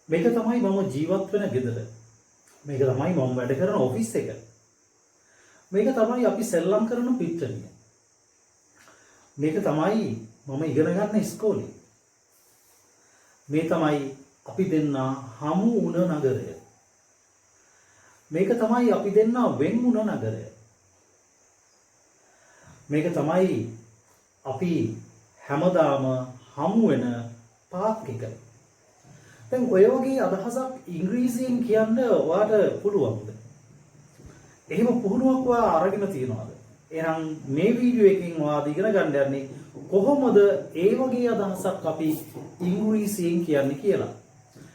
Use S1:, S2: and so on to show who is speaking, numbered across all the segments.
S1: මේක තමයි මම ජීවත් වෙන ගෙදර. මේක තමයි මම වැඩ කරන ඔෆිස් එක. මේක තමයි අපි සෙල්ලම් කරන පිට්ටනිය. මේක තමයි මම ඉගෙන ගන්න ඉස්කෝලේ. මේ තමයි අපි දෙන්න හමු වුණ නගරය. මේක තමයි අපි දෙන්න වෙන් වුණ නගරය. මේක තමයි අපි හැමදාම හමු වෙන පාක් එක. දැන් ඔය වගේ අදහසක් ඉංග්‍රීසියෙන් කියන්න ඔයාලට පුළුවන්ද? එහෙම පුහුණුවක් ඔයා අරගෙන තියනවාද? එහෙනම් මේ වීඩියෝ එකෙන් ඔයා ඉගෙන ගන්න යන්නේ කොහොමද ඒ වගේ අදහසක් අපි ඉංග්‍රීසියෙන් කියන්නේ කියලා.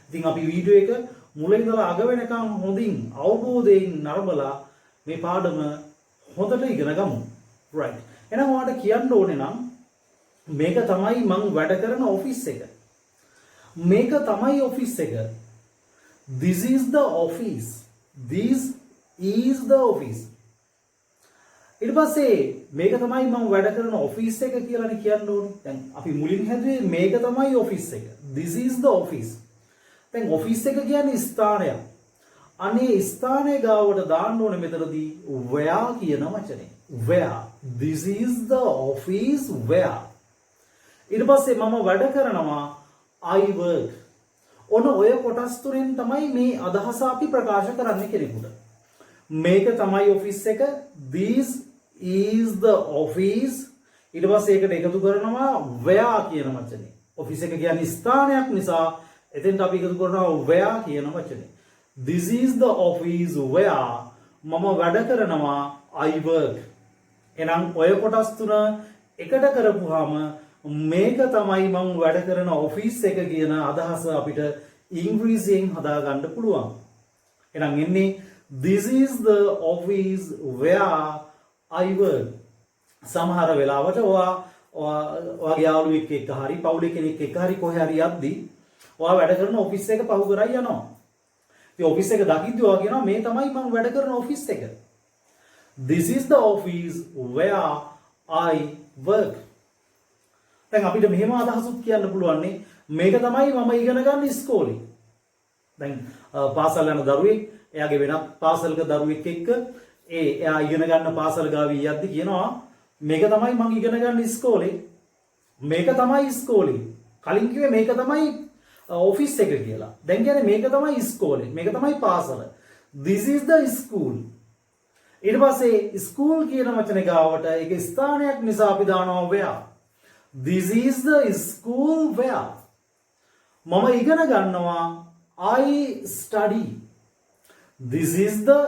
S1: ඉතින් අපි වීඩියෝ එක මුල ඉඳලා අග වෙනකන් හොඳින් අවබෝධයෙන් නරඹලා මේ පාඩම හොඳට ඉගෙන ගමු. right. එහෙනම් ඔයාලට කියන්න ඕනේ නම් මේක තමයි මම වැඩ කරන ඔෆිස් එක. මේක තමයි ඔෆිස් එක. This is the office. This is the office. ඊට පස්සේ මේක තමයි මම වැඩ කරන ඔෆිස් එක කියලානේ කියන්න ඕනේ. දැන් අපි මුලින් හැදුවේ මේක තමයි ඔෆිස් එක. This is the office. දැන් ඔෆිස් එක කියන්නේ ස්ථානයක්. අනේ ස්ථානයේ ගාවට දාන්න ඕනේ මෙතනදී where කියන වචනේ. Where. This is the office where. ඊට පස්සේ මම වැඩ කරනවා I work. ඔන්න ඔය කොටස් තුනෙන් තමයි මේ අදහස අපි ප්‍රකාශ කරන්නේ කෙනෙකුට. මේක තමයි ඔෆිස් එක. This is the office. ඊට පස්සේ ඒකට එකතු කරනවා where කියන වචනේ. ඔෆිස් එක කියන්නේ ස්ථානයක් නිසා එතෙන්ට අපි එකතු කරනවා where කියන වචනේ. This is the office where මම වැඩ කරනවා I work. එහෙනම් ඔය කොටස් තුන එකට කරපුවාම මේක තමයි මම වැඩ කරන ඔෆිස් එක කියන අදහස අපිට ඉංග්‍රීසියෙන් හදා ගන්න පුළුවන්. එහෙනම් එන්නේ This is the office where I work. සමහර වෙලාවට ඔයාගේ යාළුවෙක් එක්ක හරි පවුලේ කෙනෙක් එක්ක හරි කොහේ හරි යද්දී ඔයා වැඩ කරන ඔෆිස් එක පහු කරයි යනවා. ඉතින් ඔෆිස් එක දකිද්දී ඔයා කියනවා මේ තමයි මම වැඩ කරන ඔෆිස් එක. This is the office where I work. දැන් අපිට මෙහෙම අදහසක් කියන්න පුළුවන් නේ මේක තමයි මම ඉගෙන ගන්න ඉස්කෝලේ. දැන් පාසල් යන දරුවෙක් එයාගේ වෙනත් පාසලක දරුවෙක් එක්ක එයා ඉගෙන ගන්න පාසල ගාවී යද්දි කියනවා මේක තමයි මම ඉගෙන ගන්න ඉස්කෝලේ. මේක තමයි ඉස්කෝලේ. කලින් කිව්වේ මේක තමයි ඔෆිස් එක කියලා. දැන් කියන්නේ මේක තමයි ඉස්කෝලේ. මේක තමයි පාසල. This is the school. ඊට පස්සේ ස්කූල් කියන වචනේ ගාවට ඒක ස්ථානයක් නිසා අපි දානවා where. This is the school where. මම ඉගෙන ගන්නවා I study. This is the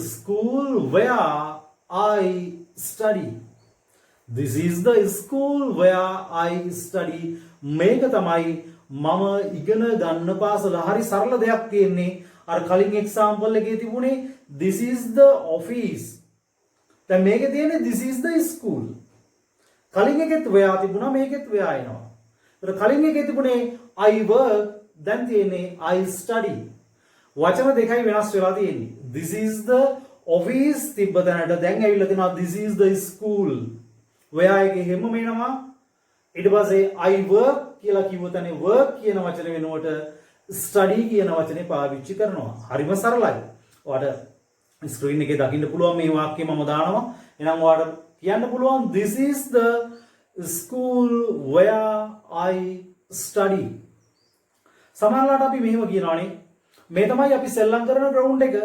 S1: school where I study. This is the school where I study. මේක තමයි මම ඉගෙන ගන්න පාසල. හරි සරල දෙයක් තියෙන්නේ. අර කලින් එක්සැම්පල් එකේ තිබුණේ this is the office. දැන් මේකේ තියෙන්නේ this is the school. කලින් එකෙත් where තිබුණා මේකෙත් where එනවා. ඒතර කලින් එකේ තිබුණේ I work දැන් තියෙන්නේ I study. වචන දෙකයි වෙනස් වෙලා තියෙන්නේ. This is the office තිබ්බ තැනට දැන් ඇවිල්ලා තියෙනවා this is the school. where එකේ හැම මේනවා. ඊට පස්සේ I work කියලා කිව්ව තැනේ work කියන වචන වෙනුවට study කියන වචනේ පාවිච්චි කරනවා. හරිම සරලයි. ඔයාලට ස්ක්‍රීන් එකේ දකින්න පුළුවන් මේ වාක්‍යය මම දානවා. එහෙනම් ඔයාලට කියන්න පුළුවන් this is the school where I study. සමහරවිට අපි මෙහෙම කියනවානේ මේ තමයි අපි සෙල්ලම් කරන ග්‍රවුන්ඩ් එක.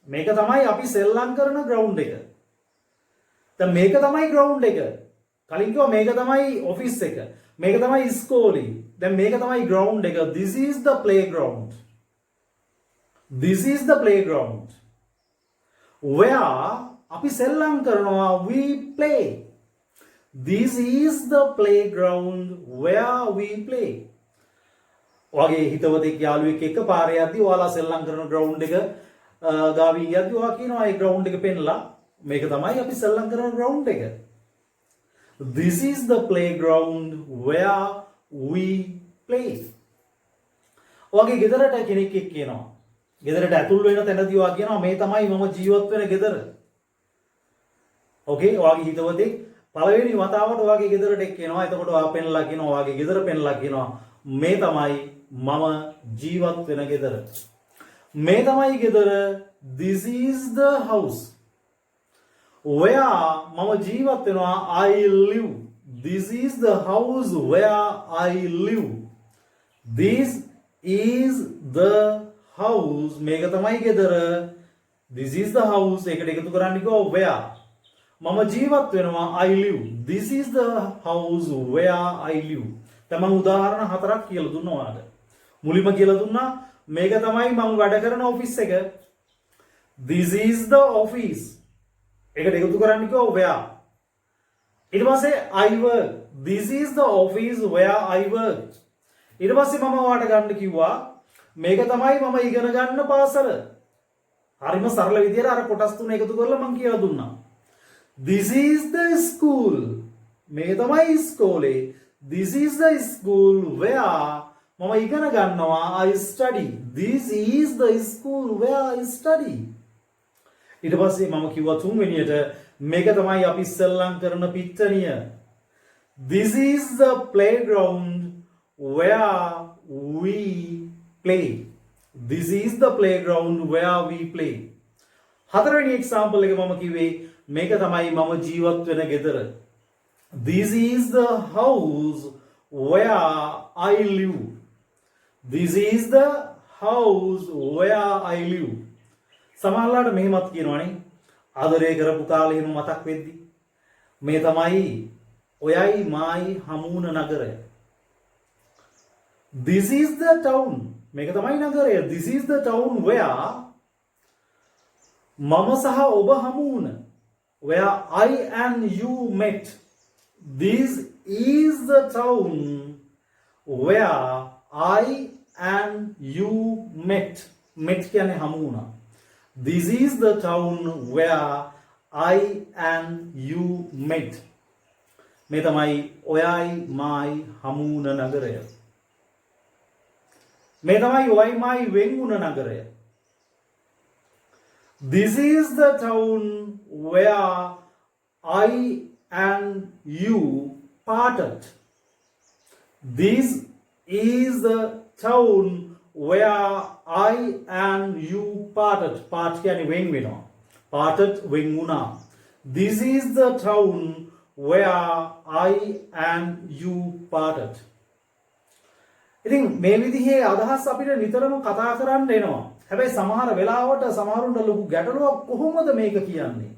S1: මේක තමයි අපි සෙල්ලම් කරන ග්‍රවුන්ඩ් එක. දැන් මේක තමයි ග්‍රවුන්ඩ් එක. කලින් කිව්වා මේක තමයි ඔෆිස් එක. මේක තමයි ඉස්කෝලේ. දැන් මේක තමයි ග්‍රවුන්ඩ් එක. This is the playground. This is the playground. Where අපි සෙල්ලම් කරනවා we play. This is the playground where we play. ඔයාගේ හිතවතෙක් යාළුවෙක් එක්ක පාරේ යද්දී ඔයාලා සෙල්ලම් කරන ග්‍රවුන්ඩ් එක ගාවි යද්දී ඔයා කියනවා ඒ ග්‍රවුන්ඩ් එක පෙන්ලා මේක තමයි අපි සෙල්ලම් කරන ග්‍රවුන්ඩ් එක. This is the playground where we play. ඔයාගේ ගෙදරට කෙනෙක් එක්ක එනවා. ගෙදරට ඇතුල් වෙන තැනදී ඔයා කියනවා මේ තමයි මම ජීවත් වෙන ගෙදර. ඕකේ ඔයාගේ හිතවතෙක් පළවෙනි වතාවට ඔයාගේ ගෙදරට එක්ක එනවා. එතකොට ඔයා පෙන්ලා කියනවා ඔයාගේ ගෙදර පෙන්ලා කියනවා මේ තමයි මම ජීවත් වෙන ගෙදර. මේ තමයි ගෙදර. This is the house. Where මම ජීවත් වෙනවා. I live. This is the house where I live. This is the house. මේක තමයි ගෙදර. This is the house. ඒකට එකතු කරන්න කිව්වා where. මම ජීවත් වෙනවා. I live. This is the house where I live. දැන් මම උදාහරණ හතරක් කියලා දුන්නා ඔයාලට. මුලින්ම කියලා දුන්නා මේක තමයි මම වැඩ කරන ඔෆිස් එක. This is the office. ඒකට එකතු කරන්න කිව්වා where. ඊට පස්සේ I work. This is the office where I work. ඊට පස්සේ මම ඔයාලට ගන්න කිව්වා මේක තමයි මම ඉගෙන ගන්න පාසල. හරිම සරල විදියට අර කොටස් තුන එකතු කරලා මම කියලා දුන්නා. This is the school. මේක තමයි ඉස්කෝලේ. This is the school where මම ඉගෙන ගන්නවා. I study. This is the school where I study. ඊට පස්සේ මම කිව්වා තුන්වෙනියට මේක තමයි අපි ඉස්සෙල්ලම් කරන පිට්ටනිය. This is the playground where we play. This is the playground where we play. හතරවෙනි example එක මම කිව්වේ මේක තමයි මම ජීවත් වෙන ගෙදර. This is the house where I live. This is the house where I live. සමහරවිට මෙහෙමත් කියනවනේ ආදරය කරපු කාලේ එහෙම මතක් වෙද්දි මේ තමයි ඔයයි මායි හමුුණ නගරය. This is the town. මේක තමයි නගරය. This is the town where මම සහ ඔබ හමු වුණ. Where I and you met. This is the town where I and you met. Met කියන්නේ හමු වුණා. This is the town where I and you met. මේ තමයි ඔයයි මායි හමු වුණ නගරය. මේ තමයි ඔයයි මායි වෙන් වුණ නගරය. This is the town where I and you parted. This is the town where I and you parted. Part කියන්නේ වෙන් වෙනවා. Parted වෙන් වුණා. This is the town where I and you parted. ඉතින් මේ විදිහේ අදහස් අපිට නිතරම කතා කරන්න එනවා. හැබැයි සමහර වෙලාවට සමහරුන්ට ලොකු ගැටලුවක් කොහොමද මේක කියන්නේ?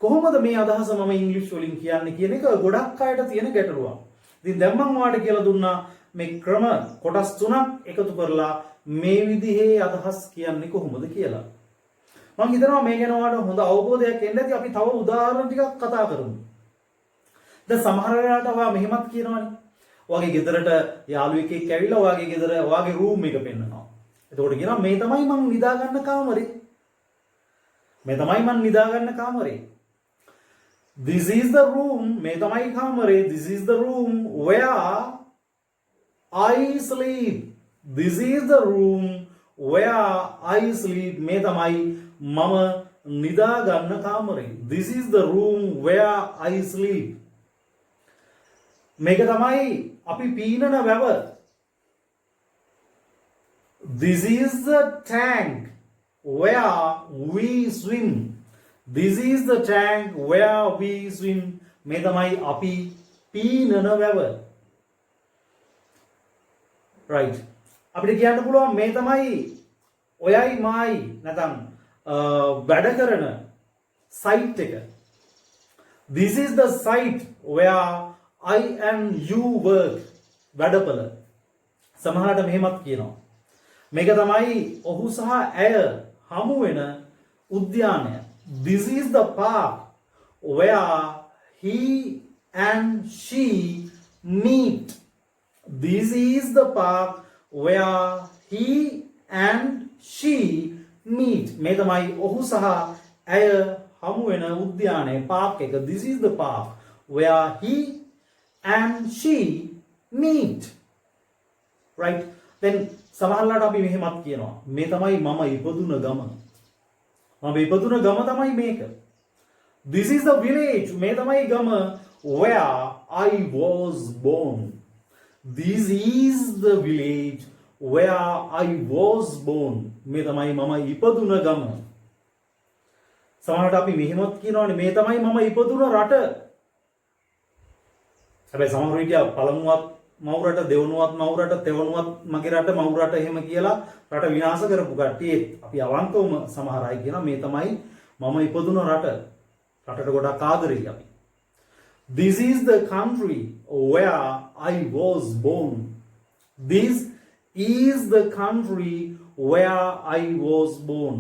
S1: කොහොමද මේ අදහස මම ඉංග්‍රීසි වලින් කියන්නේ කියන එක ගොඩක් අයට තියෙන ගැටලුවක්. ඉතින් දැන් මම ඔයාලට කියලා දුන්නා මේ ක්‍රම කොටස් තුනක් එකතු කරලා මේ විදිහේ අදහස් කියන්නේ කොහොමද කියලා. මම හිතනවා මේ ගැන ඔයාලට හොඳ අවබෝධයක් එන්න ඇති. අපි තව උදාහරණ ටිකක් කතා කරමු. දැන් සමහර වෙලාවට ඔයා මෙහෙමත් කියනවනේ. ඔයාගේ ගෙදරට යාළුවෙක් එක්ක ඇවිල්ලා ඔයාගේ ගෙදර ඔයාගේ රූම් එක පෙන්නනවා. එතකොට කියනවා මේ තමයි මං නිදා ගන්න කාමරේ. මේ තමයි මං නිදා ගන්න කාමරේ. This is the room. මේ තමයි කාමරේ. This is the room where I sleep. This is the room where I sleep. මේ තමයි මම නිදා ගන්න කාමරේ. This is the room where I sleep. මේක තමයි අපි පීනන වැව. This is the tank where we swim. This is the tank where we swim. මේ තමයි අපි පීනන වැව. Right. අපිට කියන්න පුළුවන් මේ තමයි ඔයයි මායි නැත්නම් වැඩ කරන site එක. This is the site where I and you work. වැඩපළ. සමහරට මෙහෙමත් කියනවා. මේක තමයි ඔහු සහ ඇය හමු වෙන උද්‍යානය. This is the park where he and she meet. This is the park where he and she meet. මේ තමයි ඔහු සහ ඇය හමු වෙන උද්‍යානයේ පාක් එක. This is the park where he and she meet. Right? Then සමහරවිට අපි මෙහෙමත් කියනවා. මේ තමයි මම ඉපදුන ගම. මම ඉපදුන ගම තමයි මේක. This is the village. මේ තමයි ගම where I was born. This is the village where I was born. මේ තමයි මම ඉපදුන ගම. සමහරවිට අපි මෙහෙමත් කියනවානේ මේ තමයි මම ඉපදුන රට. හැබැයි සමහර විට පළමුවත් මව් රට, දෙවනුවත් මව් රට, තෙවනුවත් මගේ රට, මව් රට එහෙම කියලා රට විනාශ කරපු කට්ටිය අපි අවංකවම සමහර අය කියනවා මේ තමයි මම ඉපදුන රට. රටට ගොඩක් ආදරෙයි අපි. This is the country where I was born. This is the country where I was born.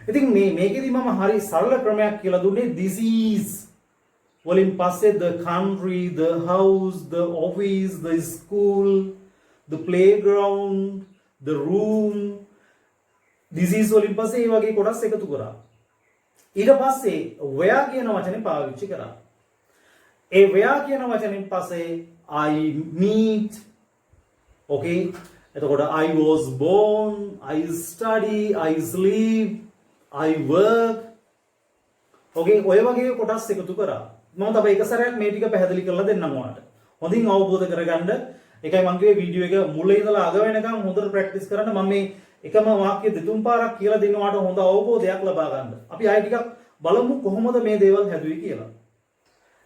S1: ඉතින් මේකෙදි මම හරි සරල ක්‍රමයක් කියලා දුන්නේ this is වලින් පස්සේ the country, the house, the office, the school, the playground, the room. This is වලින් පස්සේ මේ වගේ කොටස් එකතු කරා. ඊට පස්සේ where කියන වචනේ පාවිච්චි කරා. ඒ where කියන වචනෙන් පස්සේ I meet, okay, එතකොට I was born, I study, I sleep, I work, okay, ඔය වගේ කොටස් එකතු කරා. මම තව එක සැරයක් මේ ටික පැහැදිලි කරලා දෙන්නම් ඔයාලට. හොඳින් අවබෝධ කරගන්න. ඒකයි මම කිව්වේ වීඩියෝ එක මුල ඉඳලා අග වෙනකන් හොඳට ප්‍රැක්ටිස් කරන්න. මම මේ එකම වාක්‍ය දෙතුන් පාරක් කියලා දෙන්න ඔයාලට හොඳ අවබෝධයක් ලබා ගන්න. අපි ආයෙ ටිකක් බලමු කොහොමද මේ දේවල් හැදුවේ කියලා.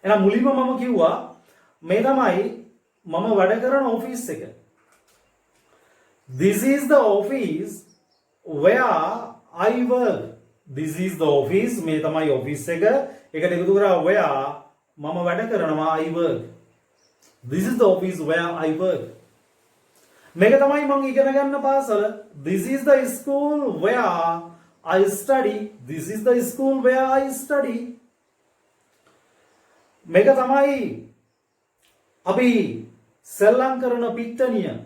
S1: එහෙනම් මුලින්ම මම කිව්වා මේ තමයි මම වැඩ කරන ඔෆිස් එක. This is the office where I work. This is the office, මේ තමයි ඔෆිස් එක. ඒකට එකතු කරා where මම වැඩ කරනවා I work. This is the office where I work. මේක තමයි මම ඉගෙන ගන්න පාසල. This is the school where I study. This is the school where I study. මේක තමයි අපි සෙල්ලම් කරන පිට්ටනිය.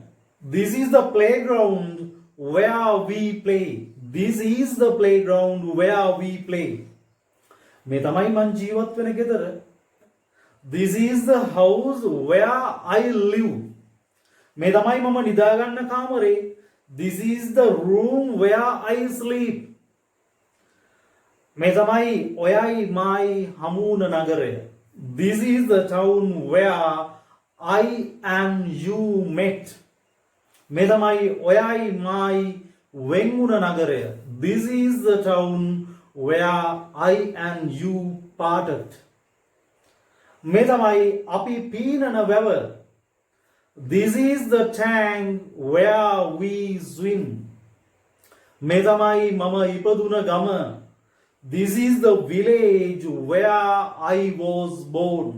S1: This is the playground where we play. This is the playground where we play. මේ තමයි මං ජීවත් වෙන ගෙදර. This is the house where I live. මේ තමයි මම නිදා ගන්න කාමරේ. This is the room where I sleep. මේ තමයි ඔයයි මායි හමුුණ නගරය. This is the town where I and you met. මේ තමයි ඔයයි මායි වෙන්ුණ නගරය. This is the town where I and you parted. මේ තමයි අපි පීනන වැව. This is the tank where we swim. මේ තමයි මම ඉපදුන ගම. This is the village where I was born.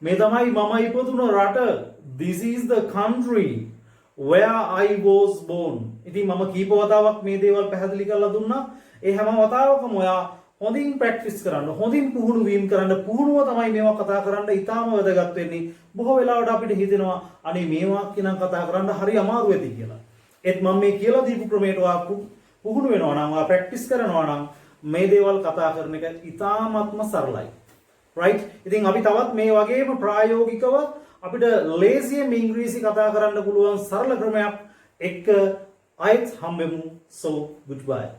S1: මේ තමයි මම ඉපදුන රට. This is the country where I was born. ඉතින් මම කීප වතාවක් මේ දේවල් පැහැදිලි කරලා දුන්නා. ඒ හැම වතාවකම ඔයා හොඳින් ප්‍රැක්ටිස් කරන්න, හොඳින් පුහුණු වීම කරන්න. පුහුණුව තමයි මේවා කතා කරන්න ඉතාම වැදගත් වෙන්නේ. බොහෝ වෙලාවට අපිට හිතෙනවා අනේ මේවා කියන කතා කරන්න හරි අමාරු වෙති කියලා. ඒත් මම මේ කියලා දීපු ක්‍රමයට ඔයා පුහුණු වෙනවා නම්, ඔයා ප්‍රැක්ටිස් කරනවා නම් මේ දේවල් කතා කරන එක ඉතාමත්ම සරලයි. right? ඉතින් අපි තවත් මේ වගේම ප්‍රායෝගිකව අපිට ලේසියෙන් ඉංග්‍රීසි කතා කරන්න පුළුවන් සරල ක්‍රමයක් එක්ක ආයෙත් හම්බෙමු. So goodbye.